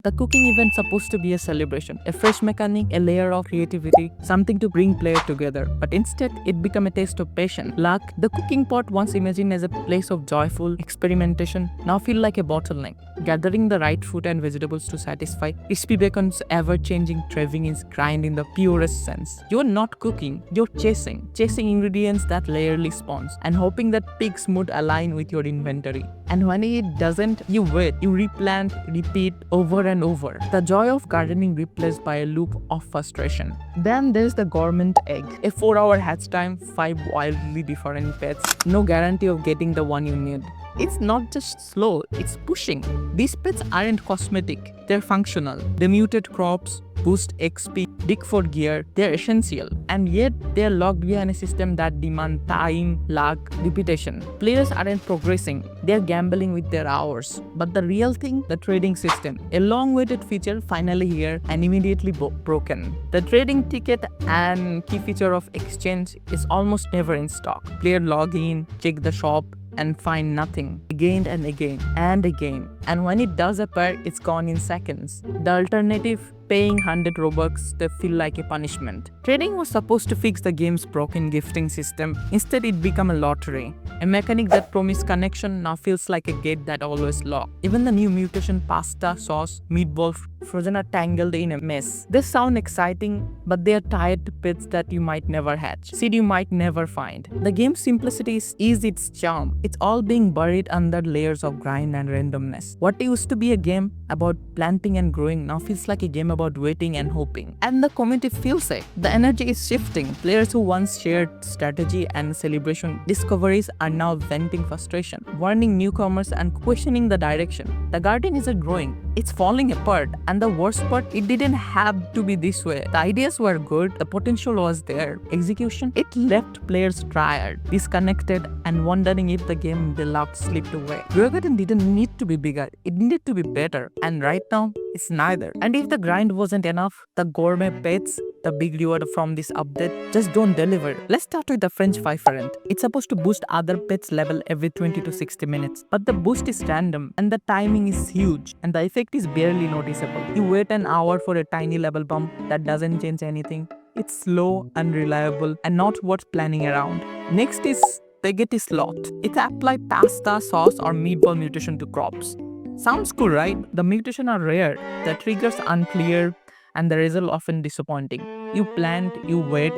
The cooking event's supposed to be a celebration, a fresh mechanic, a layer of creativity, something to bring players together. But instead, it became a taste of passion, luck. The cooking pot, once imagined as a place of joyful experimentation, now feel like a bottleneck. Gathering the right fruit and vegetables to satisfy crispy bacon's ever-changing craving is grind in the purest sense. You're not cooking, you're chasing ingredients that rarely spawns, and hoping that pig's mood align with your inventory. And when it doesn't, you wait, you replant, repeat over and over. The joy of gardening replaced by a loop of frustration. Then there's the gourmet egg. A 4-hour hatch time, 5 wildly different pets. No guarantee of getting the one you need. It's not just slow, it's pushing. These pets aren't cosmetic, they're functional. They mutate crops, boost XP, dig for gear, they're essential. And yet, they're locked behind a system that demands time, luck, repetition. Players aren't progressing, they're gambling with their hours. But the real thing, the trading system. A long-awaited feature finally here and immediately broken. The trading ticket and key feature of exchange is almost never in stock. Player log in, check the shop, and find nothing again and again and again. And when it does appear, it's gone in seconds. The alternative, paying 100 Robux, they feel like a punishment. Trading was supposed to fix the game's broken gifting system. Instead, it became a lottery. A mechanic that promised connection now feels like a gate that always locked. Even the new mutation pasta, sauce, meatball, frozen are tangled in a mess. They sound exciting, but they are tied pits that you might never hatch, seed you might never find. The game's simplicity is its charm. It's all being buried under layers of grind and randomness. What used to be a game about planting and growing now feels like a game about waiting and hoping. And the community feels it. The energy is shifting. Players who once shared strategy and celebration discoveries are now venting frustration, warning newcomers and questioning the direction. The garden isn't growing, it's falling apart. And the worst part, it didn't have to be this way. The ideas were good, the potential was there. Execution, it left players tired, disconnected, and wondering if the game they loved slipped away. Garden didn't need to be bigger, it needed to be better. And right now, it's neither. And if the grind wasn't enough, the gourmet pets, the big reward from this update, just don't deliver. Let's start with the French Fiferant. It's supposed to boost other pets level every 20 to 60 minutes. But the boost is random and the timing is huge and the effect is barely noticeable. You wait an hour for a tiny level bump that doesn't change anything. It's slow, unreliable, and not worth planning around. Next is spaghetti slot. It's applied pasta, sauce, or meatball mutation to crops. Sounds cool, right? The mutations are rare, the triggers unclear, and the result often disappointing. You plant, you wait,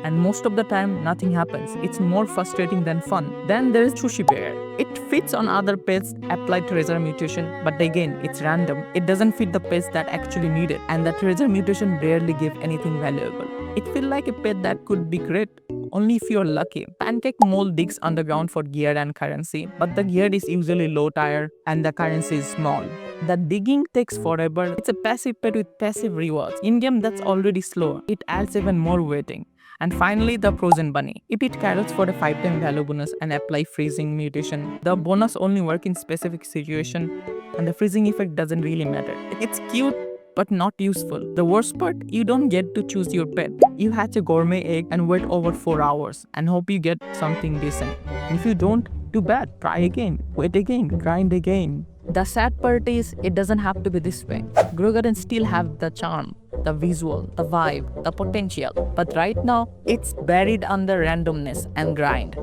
and most of the time nothing happens. It's more frustrating than fun. Then there is Sushi Bear. It fits on other pets applied treasure mutation, but again, it's random. It doesn't fit the pets that actually need it, and the treasure mutation rarely give anything valuable. It feels like a pet that could be great, only if you're lucky. Pancake Mole digs underground for gear and currency, but the gear is usually low tier and the currency is small. The digging takes forever. It's a passive pet with passive rewards. In-game that's already slow. It adds even more waiting. And finally, the Frozen Bunny. If it carrots for a 5-time value bonus and apply freezing mutation, the bonus only work in specific situation and the freezing effect doesn't really matter. It's cute, but not useful. The worst part, you don't get to choose your pet. You hatch a gourmet egg and wait over 4 hours and hope you get something decent. If you don't, too bad. Try again, wait again, grind again. The sad part is, it doesn't have to be this way. Grow Garden still have the charm, the visual, the vibe, the potential. But right now, it's buried under randomness and grind.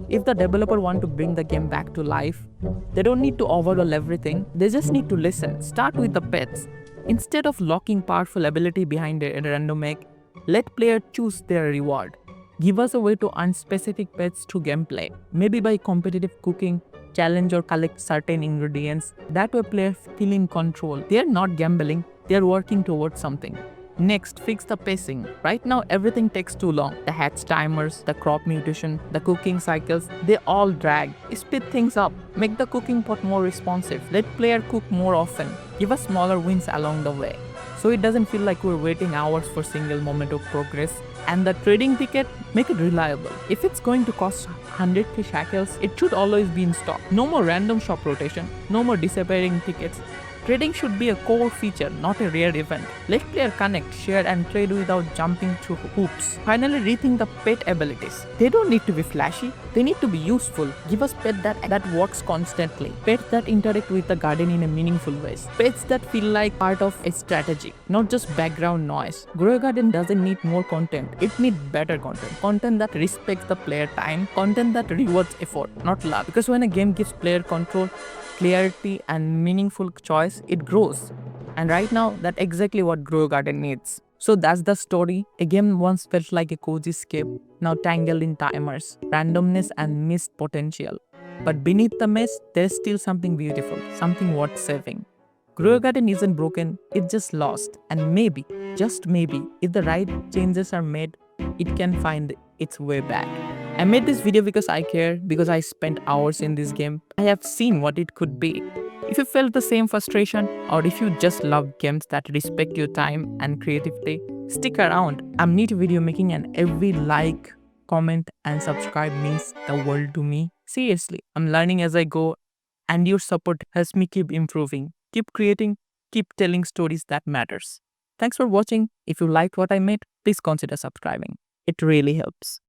If the developer want to bring the game back to life, they don't need to overhaul everything. They just need to listen. Start with the pets. Instead of locking powerful ability behind a random egg, let players choose their reward. Give us a way to earn specific pets through gameplay, maybe by competitive cooking, challenge or collect certain ingredients. That way players feel in control. They are not gambling, they are working towards something. Next, fix the pacing. Right now, everything takes too long. The hatch timers, the crop mutation, the cooking cycles, they all drag. Speed things up. Make the cooking pot more responsive. Let player cook more often. Give us smaller wins along the way, so it doesn't feel like we're waiting hours for single moment of progress. And the trading ticket, make it reliable. If it's going to cost 100k shekels, it should always be in stock. No more random shop rotation, no more disappearing tickets. Trading should be a core feature, not a rare event. Let players connect, share, and trade without jumping through hoops. Finally, rethink the pet abilities. They don't need to be flashy, they need to be useful. Give us pet that works constantly. Pets that interact with the garden in a meaningful ways. Pets that feel like part of a strategy, not just background noise. Grow a Garden doesn't need more content, it needs better content. Content that respects the player time, content that rewards effort, not luck. Because when a game gives player control, clarity, and meaningful choice, it grows. And right now, that's exactly what Grow Garden needs. So that's the story. A game once felt like a cozy escape, now tangled in timers, randomness, and missed potential. But beneath the mess, there's still something beautiful, something worth saving. Grow Garden isn't broken, it's just lost. And maybe, just maybe, if the right changes are made, it can find its way back. I made this video because I care, because I spent hours in this game. I have seen what it could be. If you felt the same frustration, or if you just love games that respect your time and creativity, stick around. I'm new to video making, and every like, comment, and subscribe means the world to me. Seriously, I'm learning as I go, and your support helps me keep improving, keep creating, keep telling stories that matters. Thanks for watching. If you liked what I made, please consider subscribing. It really helps.